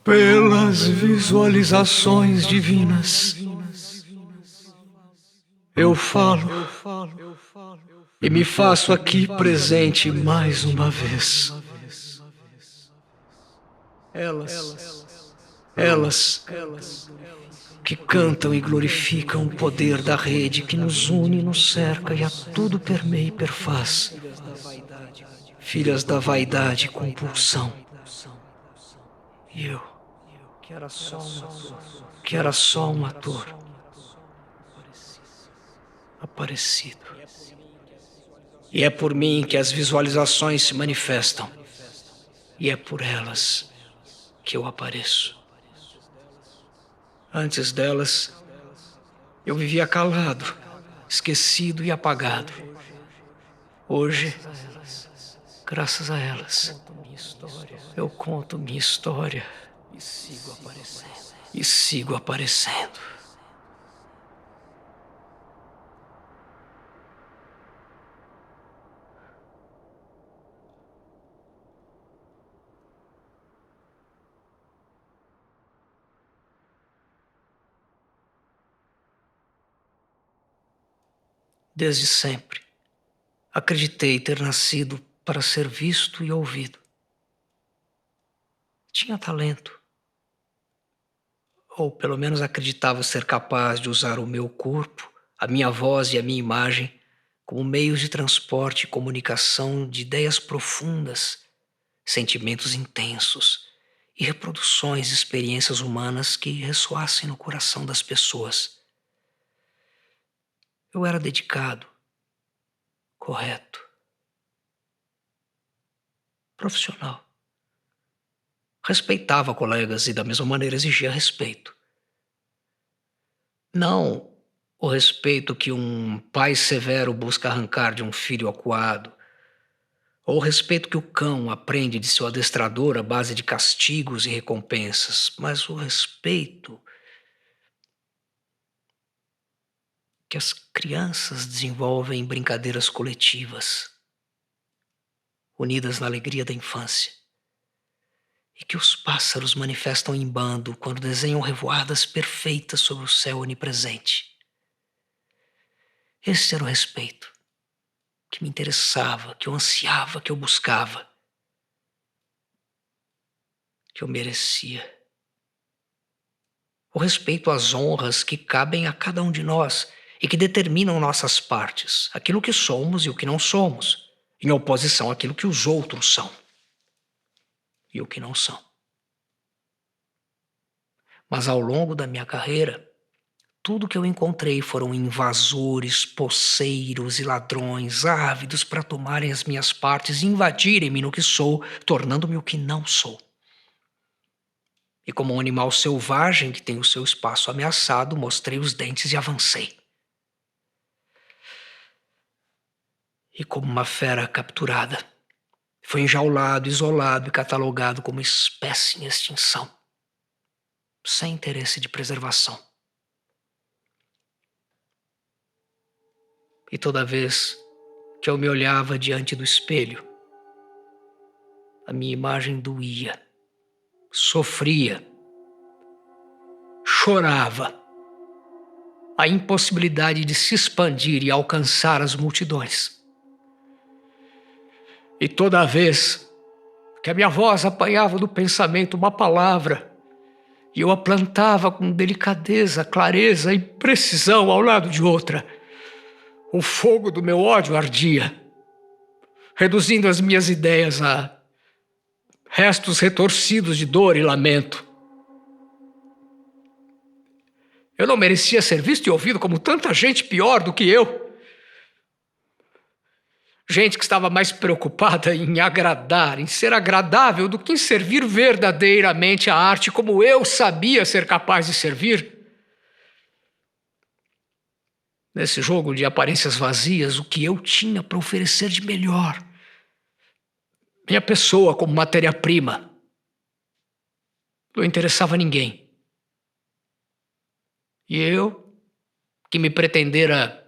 Pelas visualizações divinas, eu falo e me faço aqui presente mais uma vez. Elas que cantam e glorificam o poder da rede que nos une e nos cerca e a tudo permeia e perfaz. Filhas da vaidade e compulsão. E eu, que era só um ator, aparecido. E é por mim que as visualizações se manifestam. E é por elas que eu apareço. Antes delas, eu vivia calado, esquecido e apagado. Hoje, graças a elas, eu conto minha história e sigo aparecendo. Desde sempre, acreditei ter nascido para ser visto e ouvido. Tinha talento, ou pelo menos acreditava ser capaz de usar o meu corpo, a minha voz e a minha imagem como meios de transporte e comunicação de ideias profundas, sentimentos intensos e reproduções de experiências humanas que ressoassem no coração das pessoas. Eu era dedicado, correto, profissional. Respeitava colegas e da mesma maneira exigia respeito. Não o respeito que um pai severo busca arrancar de um filho acuado, ou o respeito que o cão aprende de seu adestrador à base de castigos e recompensas, mas o respeito que as crianças desenvolvem em brincadeiras coletivas, unidas na alegria da infância, e que os pássaros manifestam em bando quando desenham revoadas perfeitas sobre o céu onipresente. Esse era o respeito que me interessava, que eu ansiava, que eu buscava, que eu merecia. O respeito às honras que cabem a cada um de nós e que determinam nossas partes, aquilo que somos e o que não somos, em oposição àquilo que os outros são e o que não são. Mas ao longo da minha carreira, tudo que eu encontrei foram invasores, poceiros e ladrões ávidos para tomarem as minhas partes e invadirem-me no que sou, tornando-me o que não sou. E como um animal selvagem que tem o seu espaço ameaçado, mostrei os dentes e avancei. E como uma fera capturada, foi enjaulado, isolado e catalogado como espécie em extinção, sem interesse de preservação. E toda vez que eu me olhava diante do espelho, a minha imagem doía, sofria, chorava a impossibilidade de se expandir e alcançar as multidões. E toda vez que a minha voz apanhava do pensamento uma palavra e eu a plantava com delicadeza, clareza e precisão ao lado de outra, o fogo do meu ódio ardia, reduzindo as minhas ideias a restos retorcidos de dor e lamento. Eu não merecia ser visto e ouvido como tanta gente pior do que eu. Gente que estava mais preocupada em agradar, em ser agradável, do que em servir verdadeiramente a arte como eu sabia ser capaz de servir. Nesse jogo de aparências vazias, o que eu tinha para oferecer de melhor, minha pessoa como matéria-prima, não interessava a ninguém. E eu, que me pretendera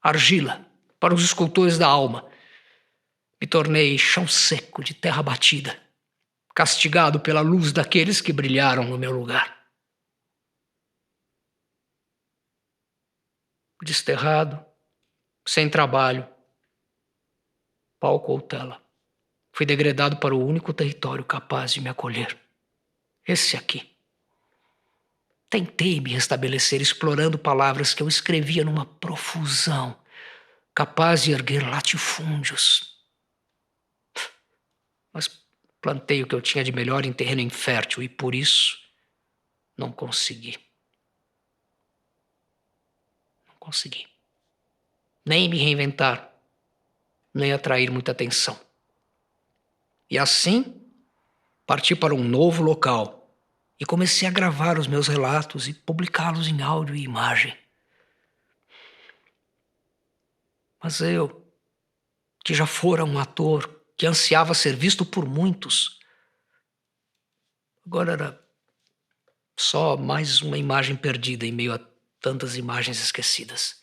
argila para os escultores da alma, me tornei chão seco de terra batida, castigado pela luz daqueles que brilharam no meu lugar. Desterrado, sem trabalho, palco ou tela. Fui degradado para o único território capaz de me acolher. Esse aqui. Tentei me restabelecer explorando palavras que eu escrevia numa profusão, capaz de erguer latifúndios. Mas plantei o que eu tinha de melhor em terreno infértil e, por isso, não consegui. Não consegui. Nem me reinventar, nem atrair muita atenção. E assim, parti para um novo local e comecei a gravar os meus relatos e publicá-los em áudio e imagem. Mas eu, que já fora um ator, que ansiava ser visto por muitos, agora era só mais uma imagem perdida em meio a tantas imagens esquecidas.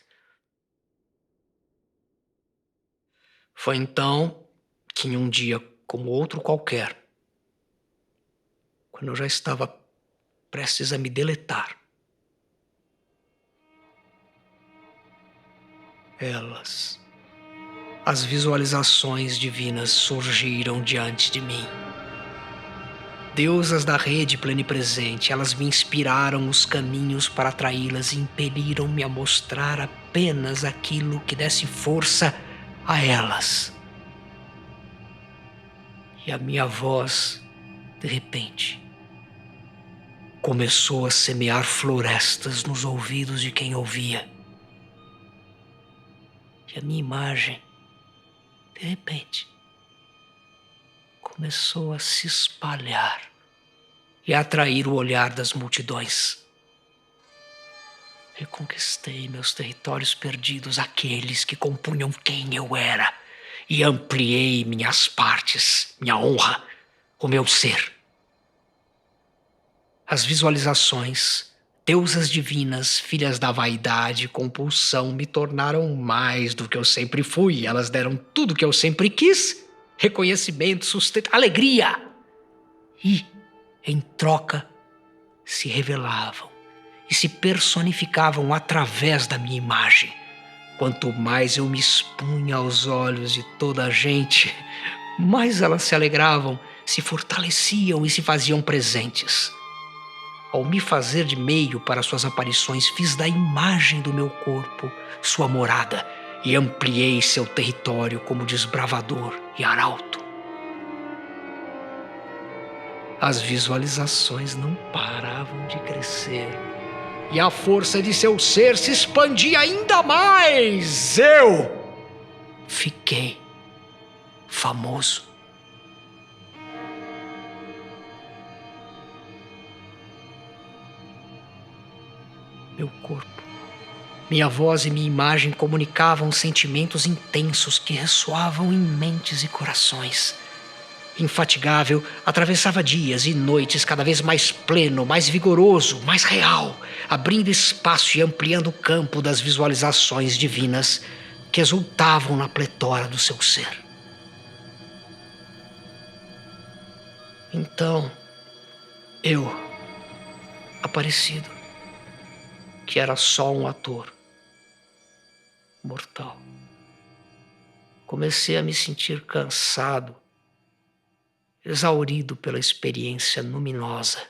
Foi então que, em um dia como outro qualquer, quando eu já estava prestes a me deletar, as visualizações divinas surgiram diante de mim. Deusas da rede plenipresente, elas me inspiraram os caminhos para atraí-las e impeliram-me a mostrar apenas aquilo que desse força a elas. E a minha voz, de repente, começou a semear florestas nos ouvidos de quem ouvia. E a minha imagem, de repente, começou a se espalhar e a atrair o olhar das multidões. Reconquistei meus territórios perdidos, aqueles que compunham quem eu era, e ampliei minhas partes, minha honra, o meu ser. As visualizações, deusas divinas, filhas da vaidade e compulsão, me tornaram mais do que eu sempre fui. Elas deram tudo que eu sempre quis: reconhecimento, sustento, alegria. E, em troca, se revelavam e se personificavam através da minha imagem. Quanto mais eu me expunha aos olhos de toda a gente, mais elas se alegravam, se fortaleciam e se faziam presentes. Ao me fazer de meio para suas aparições, fiz da imagem do meu corpo sua morada e ampliei seu território como desbravador e arauto. As visualizações não paravam de crescer e a força de seu ser se expandia ainda mais. Eu fiquei famoso. Meu corpo, minha voz e minha imagem comunicavam sentimentos intensos que ressoavam em mentes e corações. Infatigável, atravessava dias e noites cada vez mais pleno, mais vigoroso, mais real, abrindo espaço e ampliando o campo das visualizações divinas que exultavam na pletora do seu ser. Então, eu, Aparecido, que era só um ator mortal, comecei a me sentir cansado, exaurido pela experiência luminosa.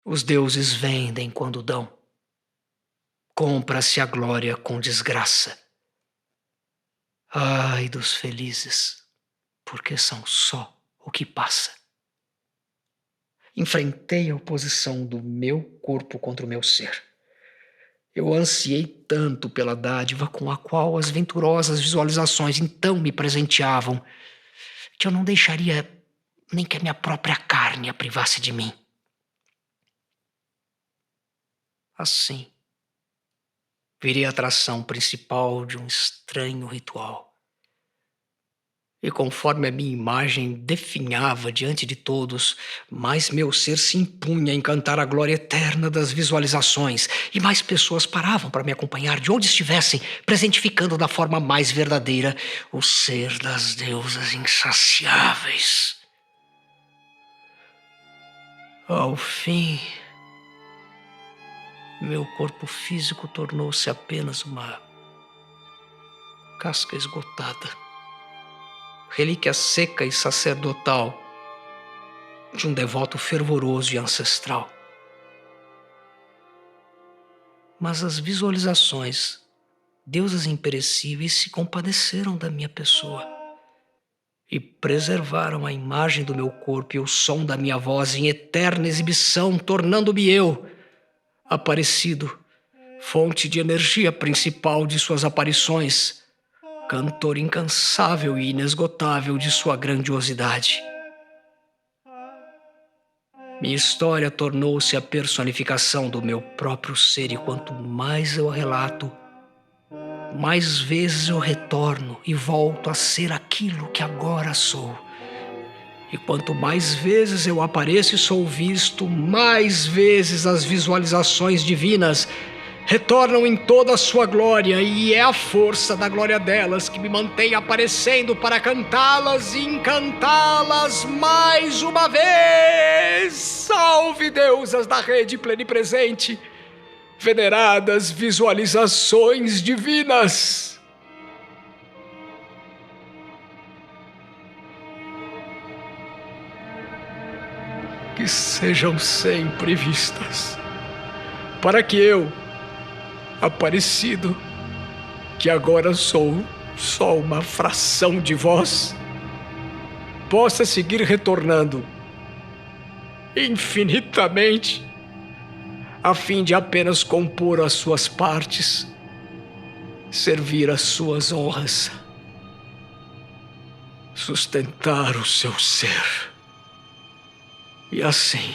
Os deuses vendem quando dão. Compra-se a glória com desgraça. Ai dos felizes, porque são só o que passa. Enfrentei a oposição do meu corpo contra o meu ser. Eu ansiei tanto pela dádiva com a qual as venturosas visualizações então me presenteavam, que eu não deixaria nem que a minha própria carne a privasse de mim. Assim, virei a atração principal de um estranho ritual. E conforme a minha imagem definhava diante de todos, mais meu ser se impunha em cantar a glória eterna das visualizações, e mais pessoas paravam para me acompanhar de onde estivessem, presentificando da forma mais verdadeira o ser das deusas insaciáveis. Ao fim, meu corpo físico tornou-se apenas uma casca esgotada, relíquia seca e sacerdotal de um devoto fervoroso e ancestral. Mas as visualizações, deusas imperecíveis, se compadeceram da minha pessoa e preservaram a imagem do meu corpo e o som da minha voz em eterna exibição, tornando-me eu, Aparecido, fonte de energia principal de suas aparições, cantor incansável e inesgotável de sua grandiosidade. Minha história tornou-se a personificação do meu próprio ser, e quanto mais eu a relato, mais vezes eu retorno e volto a ser aquilo que agora sou. E quanto mais vezes eu apareço e sou visto, mais vezes as visualizações divinas retornam em toda a sua glória, e é a força da glória delas que me mantém aparecendo para cantá-las e encantá-las mais uma vez. Salve, deusas da rede plenipresente, veneradas visualizações divinas! Que sejam sempre vistas, para que eu, Aparecido, que agora sou só uma fração de vós, possa seguir retornando infinitamente, a fim de apenas compor as suas partes, servir as suas honras, sustentar o seu ser. E assim,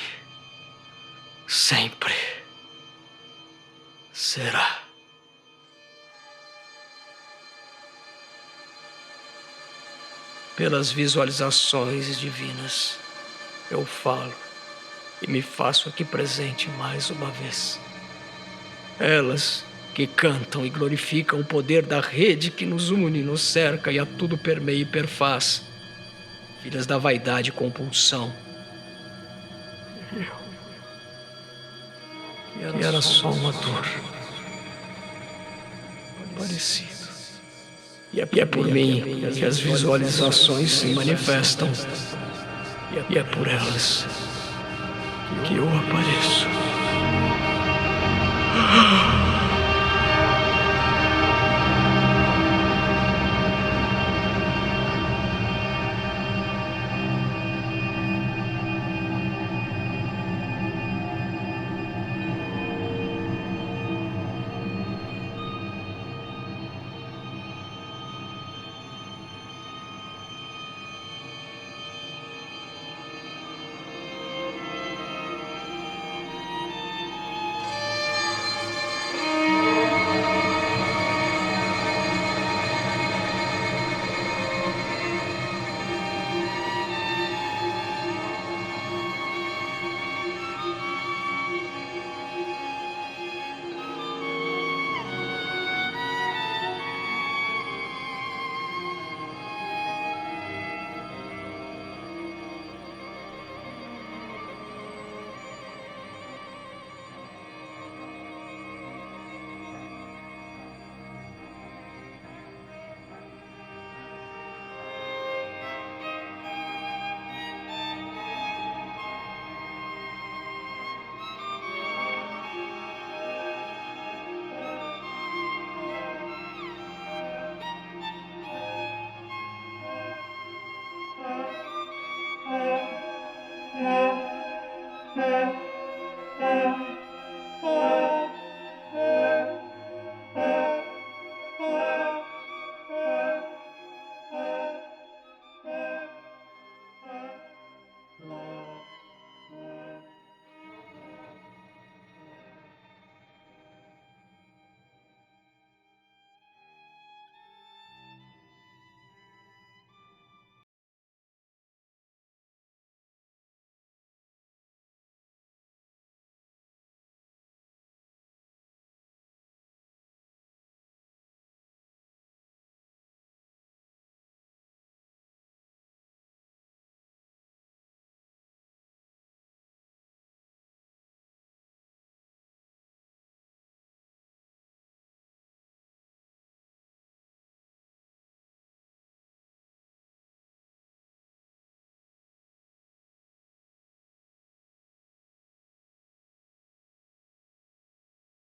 sempre será. Pelas visualizações divinas, eu falo e me faço aqui presente mais uma vez. Elas que cantam e glorificam o poder da rede que nos une, nos cerca e a tudo permeia e perfaz. Filhas da vaidade e compulsão. Que era só uma dor. Parecido. E é por mim que as visualizações se manifestam. E é por elas que eu apareço.